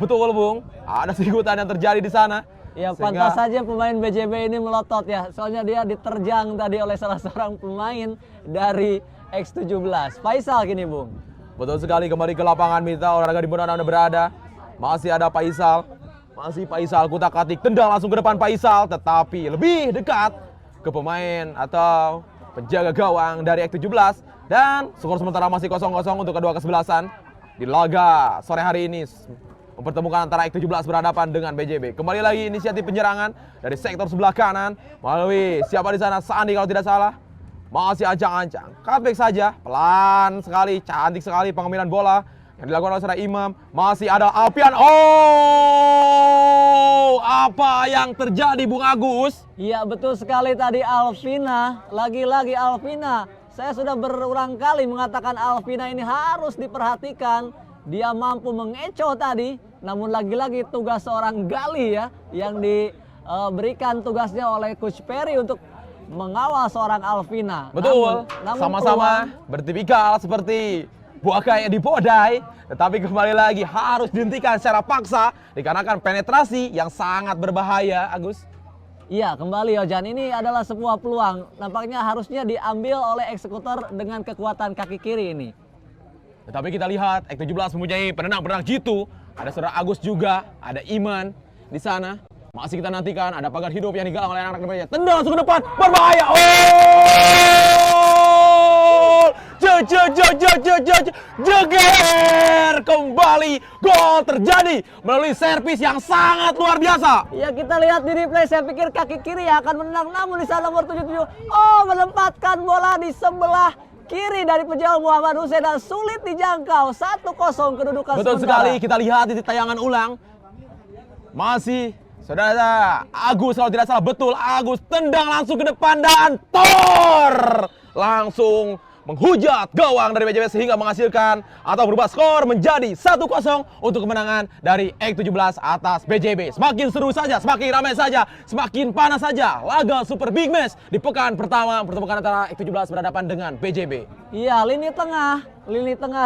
Speaker 1: betul, Bung, ada sikutan yang terjadi di sana.
Speaker 2: Ya, pantas saja pemain BJB ini melotot ya, soalnya dia diterjang tadi oleh salah seorang pemain dari X17. Faisal kini, Bung.
Speaker 1: Betul sekali, kembali ke lapangan Mitra olahraga di mana Anda berada. Masih ada Faisal, masih Faisal kutak-atik, tendang langsung ke depan Faisal, tetapi lebih dekat ke pemain atau penjaga gawang dari X17. Dan skor sementara masih 0-0 untuk kedua kesebelasan di laga sore hari ini, mempertemukan antara X17 berhadapan dengan BJB. Kembali lagi inisiatif penyerangan dari sektor sebelah kanan melalui siapa di sana, Sandi kalau tidak salah. Masih ancang-ancang, cutback saja, pelan sekali, cantik sekali pengambilan bola yang dilakukan oleh saudara Imam. Masih ada Alpian. Apa yang terjadi, Bung Agus?
Speaker 2: Iya, betul sekali tadi Alvina, lagi-lagi Alvina. Saya sudah berulang kali mengatakan Alvina ini harus diperhatikan. Dia mampu mengecoh tadi, namun lagi-lagi tugas seorang Gali ya yang diberikan tugasnya oleh Coach Perry untuk mengawal seorang Alvina.
Speaker 1: Betul, sama-sama bertipikal seperti Buakai di Podai, tetapi kembali lagi harus dihentikan secara paksa dikarenakan penetrasi yang sangat berbahaya, Agus.
Speaker 2: Iya, kembali Ojan, ini adalah sebuah peluang. Nampaknya harusnya diambil oleh eksekutor dengan kekuatan kaki kiri ini.
Speaker 1: Tetapi kita lihat X17 mempunyai penendang-penendang jitu. Ada saudara Agus juga, ada Iman di sana. Masih kita nantikan, ada pagar hidup yang digalang oleh anak-anak depannya. Tendang langsung ke depan, berbahaya. Jeger kembali, gol terjadi melalui servis yang sangat luar biasa.
Speaker 2: Ya, kita lihat di replay, saya pikir kaki kiri ya akan menendang, namun di sana nomor 77 menempatkan bola di sebelah kiri dari penjauh Muhammad Hussein dan sulit dijangkau. 1-0 kedudukan
Speaker 1: Betul
Speaker 2: sementara.
Speaker 1: sekali, kita lihat di tayangan ulang. Masih saudara Agus, kalau tidak salah, betul Agus tendang langsung ke depan dan Tor langsung menghujat gawang dari BJB sehingga menghasilkan atau berubah skor menjadi 1-0 untuk kemenangan dari X17 atas BJB. Semakin seru saja, semakin ramai saja, semakin panas saja laga Super Big Match di pekan pertama pertemuan antara X17 berhadapan dengan BJB.
Speaker 2: Iya, lini tengah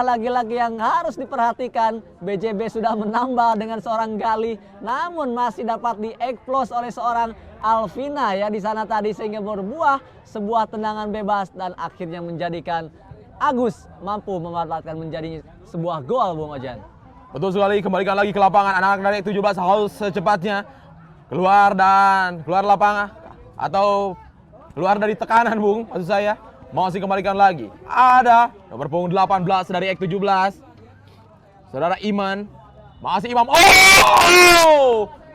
Speaker 2: lagi-lagi yang harus diperhatikan. BJB sudah menambah dengan seorang Gali, namun masih dapat diekplos oleh seorang Alvina ya di sana tadi sehingga berbuah sebuah tendangan bebas dan akhirnya menjadikan Agus mampu memanfaatkan menjadi sebuah gol, Bung Ojan.
Speaker 1: Betul sekali, kembalikan lagi ke lapangan. Anak-anak dari X17 harus secepatnya keluar lapangan atau keluar dari tekanan, Bung, maksud saya. Masih kembalikan lagi. Ada nomor punggung 18 dari X17. Saudara Iman. Masih Imam.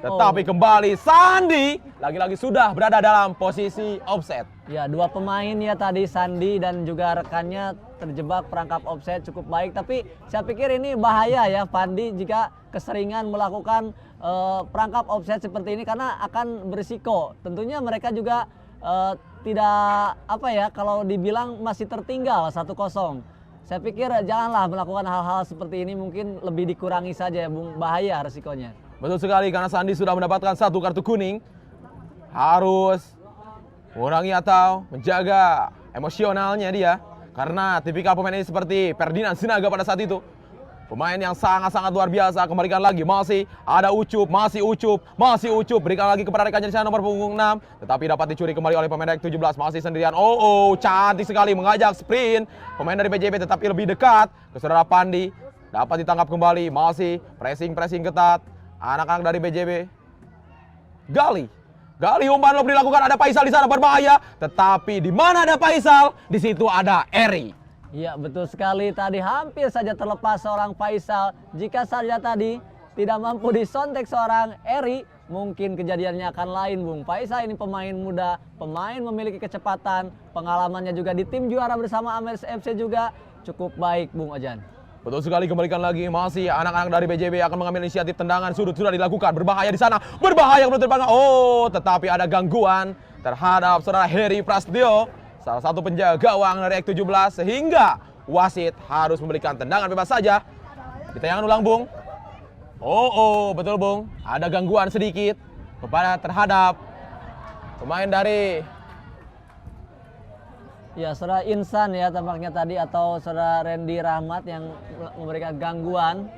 Speaker 1: Tetapi kembali Sandi lagi-lagi sudah berada dalam posisi offset.
Speaker 2: Ya, dua pemain ya tadi, Sandi dan juga rekannya terjebak perangkap offset cukup baik. Tapi saya pikir ini bahaya ya Fandi jika keseringan melakukan perangkap offset seperti ini karena akan berisiko. Tentunya mereka juga tidak kalau dibilang masih tertinggal 1-0. Saya pikir janganlah melakukan hal-hal seperti ini, mungkin lebih dikurangi saja ya Bung, bahaya resikonya.
Speaker 1: Betul sekali, karena Sandi sudah mendapatkan 1 kartu kuning. Harus mengurangi atau menjaga emosionalnya dia. Karena tipikal pemain ini seperti Ferdinand Sinaga pada saat itu. Pemain yang sangat-sangat luar biasa. Kembalikan lagi, masih ada Ucup, masih Ucup. Berikan lagi kepada rekannya di sana nomor punggung 6. Tetapi dapat dicuri kembali oleh pemain dari 17. Masih sendirian. Cantik sekali mengajak sprint. Pemain dari BJB tetapi lebih dekat ke saudara Pandi. Dapat ditangkap kembali, masih pressing ketat. Anak-anak dari BJB. Gali umpan lo dilakukan, ada Faisal di sana berbahaya. Tetapi di mana ada Faisal, di situ ada Eri.
Speaker 2: Iya, betul sekali, tadi hampir saja terlepas seorang Faisal. Jika saja tadi tidak mampu disontek seorang Eri, mungkin kejadiannya akan lain, Bung. Faisal ini pemain muda, pemain memiliki kecepatan, pengalamannya juga di tim juara bersama Amers FC juga cukup baik, Bung Ojan.
Speaker 1: Betul sekali, kembalikan lagi, masih anak-anak dari BJB akan mengambil inisiatif tendangan sudut sudah dilakukan, berbahaya di sana, berbahaya menurut terbang. Tetapi ada gangguan terhadap saudara Heri Prasetyo, salah satu penjaga gawang dari X17, sehingga wasit harus memberikan tendangan bebas saja. Di tayangan ulang, Bung. Betul, Bung. Ada gangguan sedikit terhadap pemain dari
Speaker 2: saudara Insan ya tampaknya tadi, atau saudara Randy Rahmat yang memberikan gangguan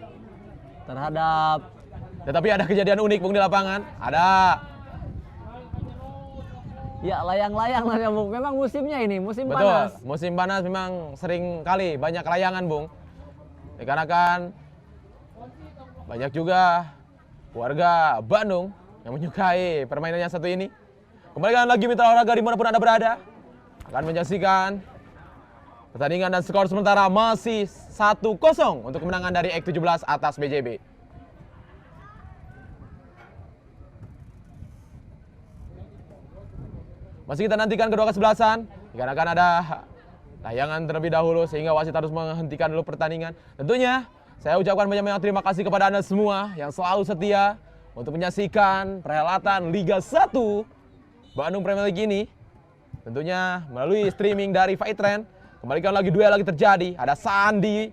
Speaker 2: terhadap.
Speaker 1: Tetapi ada kejadian unik, Bung, di lapangan. Ada
Speaker 2: layang-layang ya, Bung. Memang musimnya ini musim
Speaker 1: betul,
Speaker 2: panas.
Speaker 1: musim panas memang sering kali banyak layangan, Bung. Dikarenakan banyak juga warga Bandung yang menyukai permainan yang satu ini. Kembalikan lagi mitra olahraga dimanapun Anda berada. Akan menyaksikan pertandingan dan skor sementara masih 1-0 untuk kemenangan dari X17 atas BJB. Masih kita nantikan kedua kesebelasan, dikarenakan ada tayangan terlebih dahulu sehingga wasit harus menghentikan dulu pertandingan. Tentunya saya ucapkan banyak-banyak terima kasih kepada Anda semua yang selalu setia untuk menyaksikan perhelatan Liga 1 Bandung Premier League ini. Tentunya melalui streaming dari Fight Trend. Kembalikan lagi, duel lagi terjadi. Ada Sandi.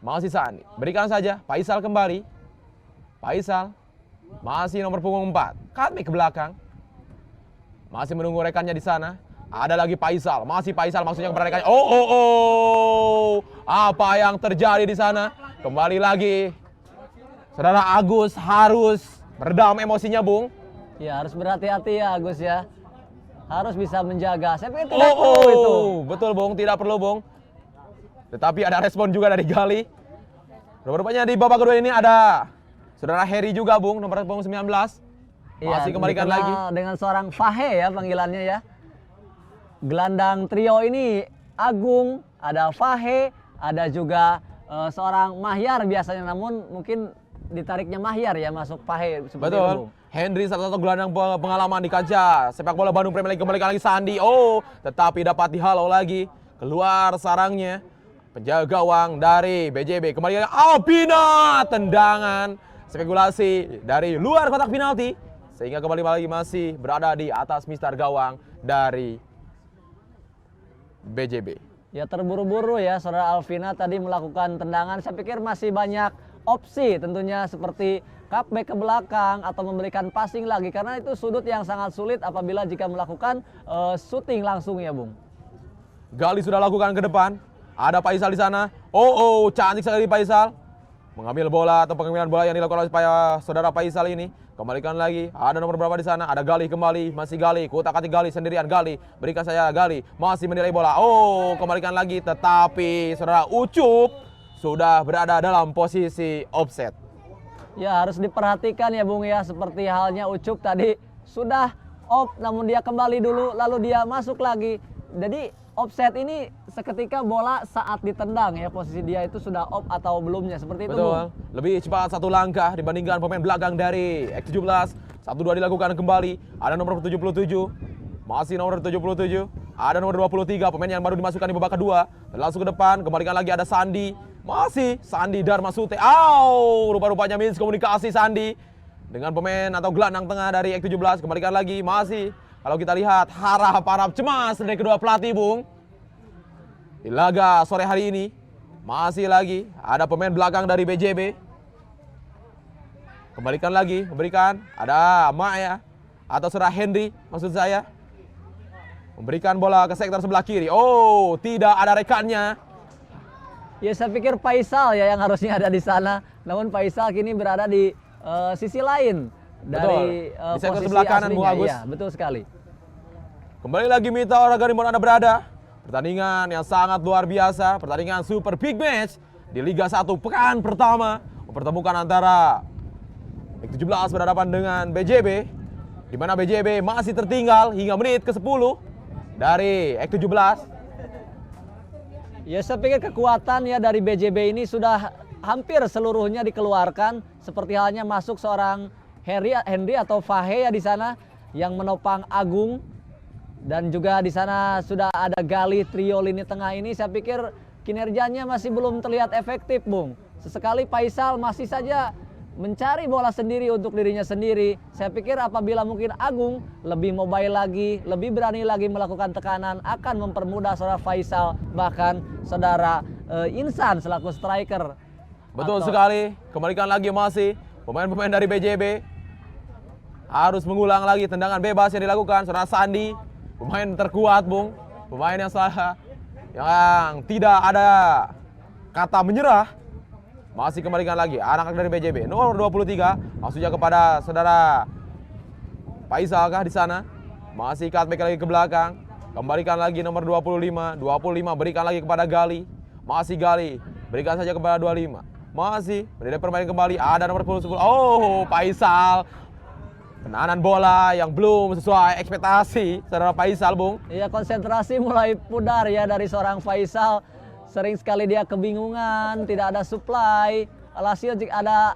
Speaker 1: Masih Sandi. Berikan saja. Faisal kembali. Faisal. Masih nomor punggung 4. Kami ke belakang. Masih menunggu rekannya di sana. Ada lagi Faisal, masih Faisal maksudnya kepada rekannya. Oh. Apa yang terjadi di sana? Kembali lagi. Saudara Agus harus meredam emosinya, Bung.
Speaker 2: Ya, harus berhati-hati ya Agus ya. Harus bisa menjaga. Saya pikir tidak perlu itu.
Speaker 1: Betul, Bung, tidak perlu, Bung. Tetapi ada respon juga dari Gali. Rupanya di babak kedua ini ada saudara Heri juga, Bung, nomor punggung 19. Masih kembalikan lagi
Speaker 2: dengan seorang Fahe ya panggilannya ya. Gelandang trio ini Agung, ada Fahe, ada juga seorang Mahyar biasanya, namun mungkin ditariknya Mahyar ya masuk Fahe seperti
Speaker 1: betul.
Speaker 2: itu.
Speaker 1: Henry salah satu gelandang pengalaman di kancah sepak bola Bandung Premier League. Kembalikan lagi Sandi. Tetapi dapat dihalau lagi. Keluar sarangnya penjaga gawang dari BJB. Kembali lagi Albina, tendangan spekulasi dari luar kotak penalti sehingga kembali lagi masih berada di atas mistar gawang dari BJB.
Speaker 2: Ya terburu-buru ya saudara Alvina tadi melakukan tendangan. Saya pikir masih banyak opsi tentunya seperti cutback ke belakang atau memberikan passing lagi, karena itu sudut yang sangat sulit apabila jika melakukan shooting langsung ya Bung.
Speaker 1: Gali sudah lakukan ke depan. Ada Faisal di sana. Cantik sekali Faisal. Mengambil bola atau pengambilan bola yang dilakukan oleh saudara Faisal ini. Kembalikan lagi. Ada nomor berapa di sana? Ada Gali kembali. Masih Gali. Kutak-atik Gali sendirian. Gali. Berikan saya Gali. Masih menilai bola. Kembalikan lagi. Tetapi saudara Ucup sudah berada dalam posisi offset.
Speaker 2: Ya harus diperhatikan ya Bung ya. Seperti halnya Ucup tadi sudah off namun dia kembali dulu lalu dia masuk lagi. Jadi offset ini seketika bola saat ditendang ya, posisi dia itu sudah off atau belumnya, seperti itu.
Speaker 1: Betul. Lebih cepat satu langkah dibandingkan pemain belakang dari X17. 1-2 dilakukan kembali. Ada nomor 77. Masih nomor 77. Ada nomor 23, pemain yang baru dimasukkan di babak kedua. Langsung ke depan, kembalikan lagi ada Sandi. Masih Sandi Dharma Sute. Rupa-rupanya miskomunikasi Sandi dengan pemain atau gelandang tengah dari X17. Kembalikan lagi, masih. Kalau kita lihat harap cemas dari kedua pelatih, Bung. Di laga sore hari ini masih lagi ada pemain belakang dari BJB. Kembalikan lagi, memberikan ada Maya atau saudara Henry maksud saya. Memberikan bola ke sektor sebelah kiri. Tidak ada rekannya.
Speaker 2: Ya saya pikir Faisal ya yang harusnya ada di sana. Namun Faisal kini berada di sisi lain dari
Speaker 1: di sektor
Speaker 2: posisi
Speaker 1: sebelah kanan,
Speaker 2: aslinya.
Speaker 1: Bung Agus.
Speaker 2: Ya, betul sekali.
Speaker 1: Kembali lagi Mita Olahraga dimana Anda berada. Pertandingan yang sangat luar biasa. Pertandingan super big match di Liga 1 pekan pertama. Mempertemukan antara X17 berhadapan dengan BJB. Di mana BJB masih tertinggal hingga menit ke-10 dari X17.
Speaker 2: Ya saya pikir kekuatan ya dari BJB ini sudah hampir seluruhnya dikeluarkan. Seperti halnya masuk seorang Henry atau Fahe ya di sana yang menopang Agung. Dan juga di sana sudah ada Gali, trio lini tengah ini. Saya pikir kinerjanya masih belum terlihat efektif, Bung. Sesekali Faisal masih saja mencari bola sendiri untuk dirinya sendiri. Saya pikir apabila mungkin Agung lebih mobile lagi, lebih berani lagi melakukan tekanan, akan mempermudah saudara Faisal, bahkan saudara Insan selaku striker.
Speaker 1: Betul sekali. Kembalikan lagi masih pemain-pemain dari BJB harus mengulang lagi tendangan bebas yang dilakukan saudara Sandi. Pemain terkuat, Bung. Pemain yang tidak ada kata menyerah. Masih kembalikan lagi anak dari BJB. Nomor 23 maksudnya kepada saudara Faisal kah di sana. Masih cutback lagi ke belakang. Kembalikan lagi nomor 25. 25 berikan lagi kepada Gali. Masih Gali. Berikan saja kepada 25. Masih berada permainan kembali. Ada nomor 10. Faisal. Penanganan bola yang belum sesuai ekspektasi saudara Faisal, Bung.
Speaker 2: Iya, konsentrasi mulai pudar ya dari seorang Faisal. Sering sekali dia kebingungan, tidak ada supply. Alhasil jika ada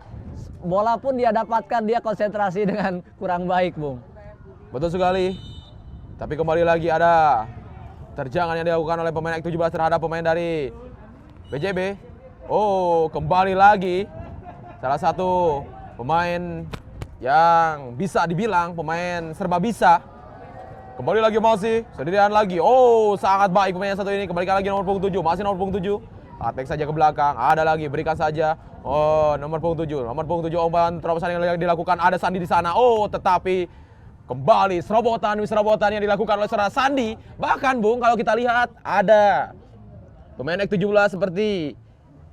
Speaker 2: bola pun dia dapatkan, dia konsentrasi dengan kurang baik, Bung.
Speaker 1: Betul sekali. Tapi kembali lagi ada terjangan yang dilakukan oleh pemain X17 terhadap pemain dari BJB. Kembali lagi salah satu pemain yang bisa dibilang pemain serba bisa. Kembali lagi masih sendirian lagi. Sangat baik pemain satu ini. Kembalikan lagi nomor punggung 7. Masih nomor punggung 7. Attack saja ke belakang. Ada lagi, berikan saja. Nomor punggung 7. Nomor punggung 7 umpan terobosan yang dilakukan. Ada Sandi di sana. Tetapi kembali serobotan yang dilakukan oleh saudara Sandi. Bahkan Bung, kalau kita lihat ada pemain X17 seperti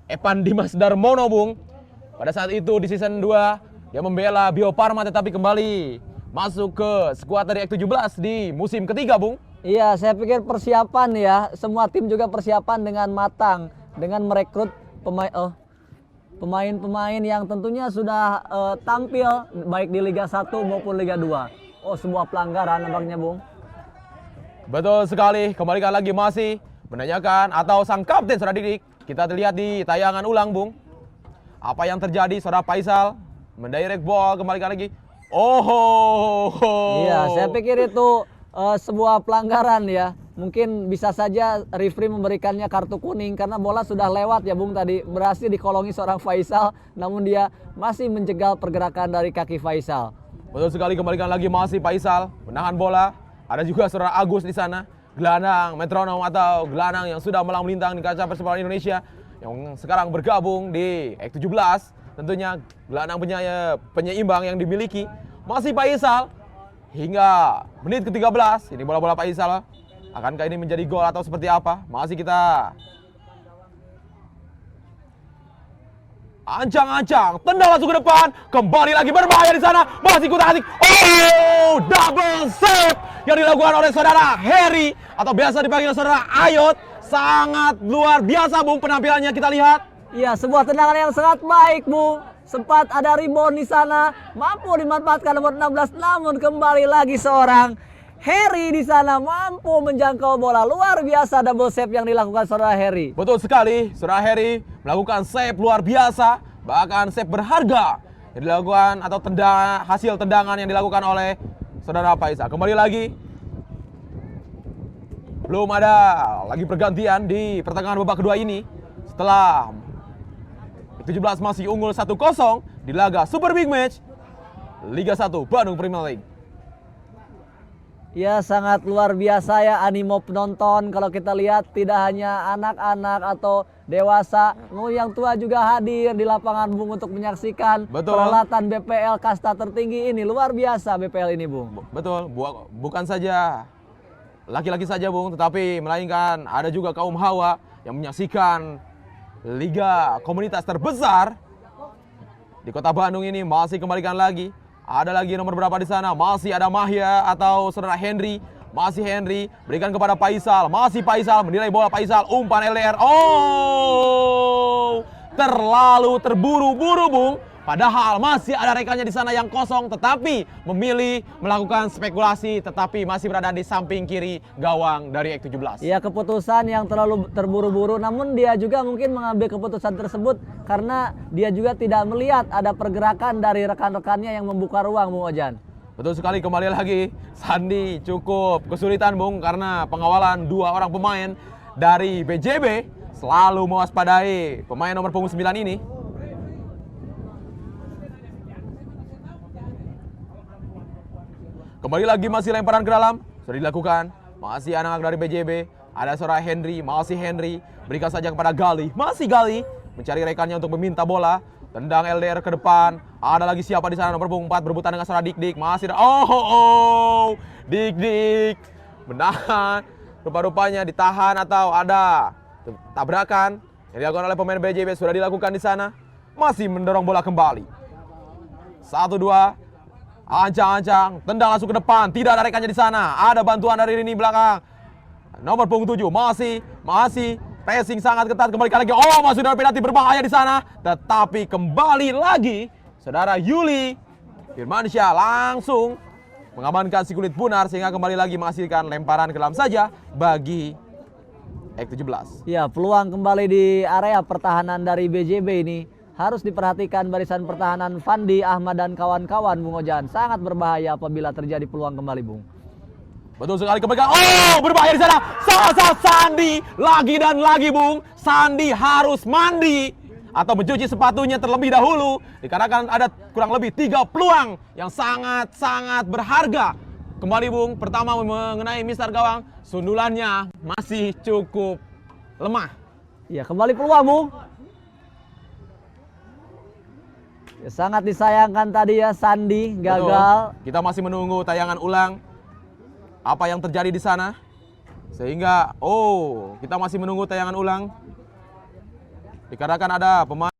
Speaker 1: Evan Dimas Darmono Bung. Pada saat itu di season 2 dia membela Bio Farma tetapi kembali masuk ke skuad dari X17 di musim ketiga Bung.
Speaker 2: Iya, saya pikir persiapan ya, semua tim juga persiapan dengan matang dengan merekrut pemain-pemain yang tentunya sudah tampil baik di Liga 1 maupun Liga 2. Oh, sebuah pelanggaran nampaknya Bung.
Speaker 1: Betul sekali, kembalikan lagi masih menanyakan atau sang kapten saudara Didik. Kita lihat di tayangan ulang Bung. Apa yang terjadi saudara Faisal mendirect ball, kembalikan lagi.
Speaker 2: Iya, saya pikir itu sebuah pelanggaran ya. Mungkin bisa saja referee memberikannya kartu kuning karena bola sudah lewat ya Bung tadi. Berhasil dikolongi seorang Faisal, namun dia masih menjegal pergerakan dari kaki Faisal.
Speaker 1: Betul sekali, kembalikan lagi masih Faisal menahan bola. Ada juga saudara Agus di sana, gelandang metronom atau gelandang yang sudah malang melintang di kancah persepak Indonesia yang sekarang bergabung di X17. Tentunya gelandang penyeimbang yang dimiliki masih Faisal hingga menit ke-13. Ini bola-bola Faisal. Akankah ini menjadi gol atau seperti apa? Masih kita ancang-ancang, tendang langsung ke depan, kembali lagi berbahaya di sana, masih kutak-atik. Oh, double save yang dilakukan oleh saudara Heri atau biasa dipanggil saudara Ayot. Sangat luar biasa Bung penampilannya, kita lihat.
Speaker 2: Iya, sebuah tendangan yang sangat baik Bung. Sempat ada rebound di sana, mampu dimanfaatkan nomor 16, namun kembali lagi seorang Heri di sana mampu menjangkau bola. Luar biasa double save yang dilakukan saudara Heri.
Speaker 1: Betul sekali, saudara Heri melakukan save luar biasa, bahkan save berharga yang dilakukan atau hasil tendangan yang dilakukan oleh saudara Faisal. Kembali lagi, belum ada lagi pergantian di pertengahan babak kedua ini. Setelah 17 masih unggul 1-0 di laga Super Big Match Liga 1 Bandung Premier League.
Speaker 2: Ya, sangat luar biasa ya animo penonton. Kalau kita lihat tidak hanya anak-anak atau dewasa, yang tua juga hadir di lapangan Bung untuk menyaksikan perhelatan BPL kasta tertinggi ini. Luar biasa BPL ini Bung.
Speaker 1: Betul, bukan saja laki-laki saja Bung, tetapi melainkan ada juga kaum hawa yang menyaksikan liga komunitas terbesar di kota Bandung ini. Masih kembalikan lagi. Ada lagi nomor berapa di sana? Masih ada Mahya atau saudara Henry. Masih Henry berikan kepada Faisal. Masih Faisal menilai bola Faisal. Umpan LDR. Oh, terlalu terburu-buru Bung. Padahal masih ada rekannya di sana yang kosong, tetapi memilih melakukan spekulasi, tetapi masih berada di samping kiri gawang dari X17.
Speaker 2: Ya, keputusan yang terlalu terburu-buru, namun dia juga mungkin mengambil keputusan tersebut karena dia juga tidak melihat ada pergerakan dari rekan-rekannya yang membuka ruang, Bung Ojan.
Speaker 1: Betul sekali, kembali lagi Sandi cukup kesulitan Bung karena pengawalan dua orang pemain dari BJB selalu mewaspadai pemain nomor punggung 9 ini. Kembali lagi masih lemparan ke dalam, sudah dilakukan. Masih anak-anak dari BJB, ada seorang Henry, masih Henry. Berikan saja kepada Gali, masih Gali. Mencari rekannya untuk meminta bola. Tendang LDR ke depan. Ada lagi siapa di sana nomor punggung 4 berebutan dengan seorang Dik-Dik. Masih Dik-Dik menahan. Rupa-rupanya ditahan atau ada tabrakan yang dilakukan oleh pemain BJB sudah dilakukan di sana. Masih mendorong bola kembali. 1-2. Ancang-ancang, tendang langsung ke depan, tidak ada rekannya di sana. Ada bantuan dari Rini belakang. Nomor punggung 7 masih pressing sangat ketat, kembalikan lagi. Oh, masih ada penalti berbahaya di sana. Tetapi kembali lagi saudara Yuli Firmansyah langsung mengamankan si kulit punar sehingga kembali lagi menghasilkan lemparan ke dalam saja bagi X17.
Speaker 2: Ya, peluang kembali di area pertahanan dari BJB ini harus diperhatikan. Barisan pertahanan Fandi, Ahmad dan kawan-kawan Bung Ojan sangat berbahaya apabila terjadi peluang kembali Bung.
Speaker 1: Betul sekali, kembali. Oh, berbahaya di sana. Sandi lagi dan lagi Bung. Sandi harus mandi atau mencuci sepatunya terlebih dahulu dikarenakan ada kurang lebih 3 peluang yang sangat-sangat berharga. Kembali Bung, pertama mengenai mistar gawang, sundulannya masih cukup lemah.
Speaker 2: Ya, kembali peluang Bung. Sangat disayangkan tadi ya, Sandi gagal.
Speaker 1: Betul. Kita masih menunggu tayangan ulang apa yang terjadi di sana. Sehingga kita masih menunggu tayangan ulang. Dikarenakan ada pemain